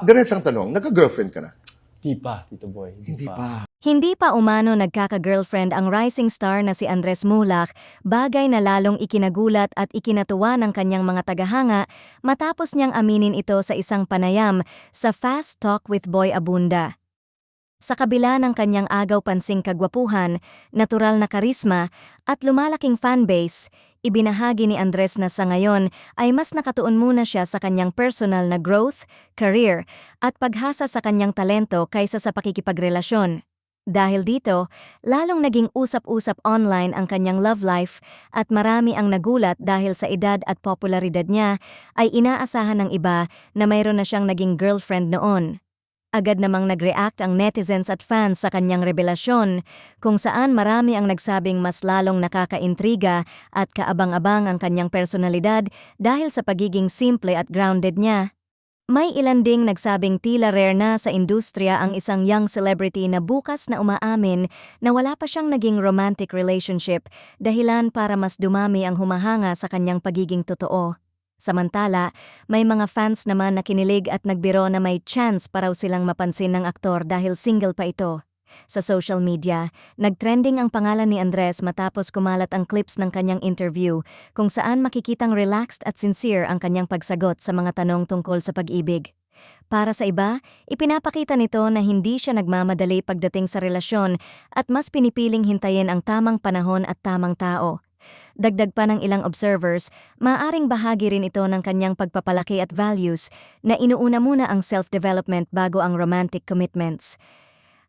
diretsang tanong, nagka-girlfriend ka na? Di pa, Tito Boy. Hindi pa. Hindi pa umano nagkaka-girlfriend ang rising star na si Andres Mulak, bagay na lalong ikinagulat at ikinatuwa ng kanyang mga tagahanga matapos niyang aminin ito sa isang panayam sa Fast Talk with Boy Abunda. Sa kabila ng kanyang agaw-pansing kagwapuhan, natural na karisma at lumalaking fanbase, ibinahagi ni Andres na sa ngayon ay mas nakatuon muna siya sa kanyang personal na growth, career at paghasa sa kanyang talento kaysa sa pakikipagrelasyon. Dahil dito, lalong naging usap-usap online ang kanyang love life at marami ang nagulat dahil sa edad at popularidad niya ay inaasahan ng iba na mayroon na siyang naging girlfriend noon. Agad namang nag-react ang netizens at fans sa kanyang revelasyon, kung saan marami ang nagsabing mas lalong nakakaintriga at kaabang-abang ang kanyang personalidad dahil sa pagiging simple at grounded niya. May ilan ding nagsabing tila rare na sa industriya ang isang young celebrity na bukas na umaamin na wala pa siyang naging romantic relationship, dahilan para mas dumami ang humahanga sa kanyang pagiging totoo. Samantala, may mga fans naman na kinilig at nagbiro na may chance pa raw silang mapansin ng aktor dahil single pa ito. Sa social media, nagtrending ang pangalan ni Andres matapos kumalat ang clips ng kanyang interview kung saan makikitang relaxed at sincere ang kanyang pagsagot sa mga tanong tungkol sa pag-ibig. Para sa iba, ipinapakita nito na hindi siya nagmamadali pagdating sa relasyon at mas pinipiling hintayin ang tamang panahon at tamang tao. Dagdag pa ng ilang observers, maaaring bahagi rin ito ng kanyang pagpapalaki at values na inuuna muna ang self-development bago ang romantic commitments.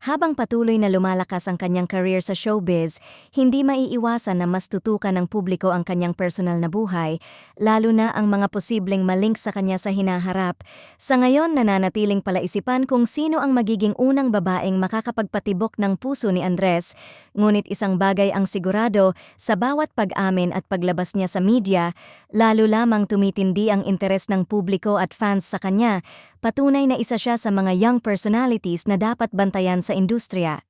Habang patuloy na lumalakas ang kanyang career sa showbiz, hindi maiiwasan na mas tutukan ng publiko ang kanyang personal na buhay, lalo na ang mga posibleng malink sa kanya sa hinaharap. Sa ngayon, nananatiling palaisipan kung sino ang magiging unang babaeng makakapagpatibok ng puso ni Andres, ngunit isang bagay ang sigurado, sa bawat pag-amin at paglabas niya sa media, lalo lamang tumitindi ang interes ng publiko at fans sa kanya, patunay na isa siya sa mga young personalities na dapat bantayan sa industriya.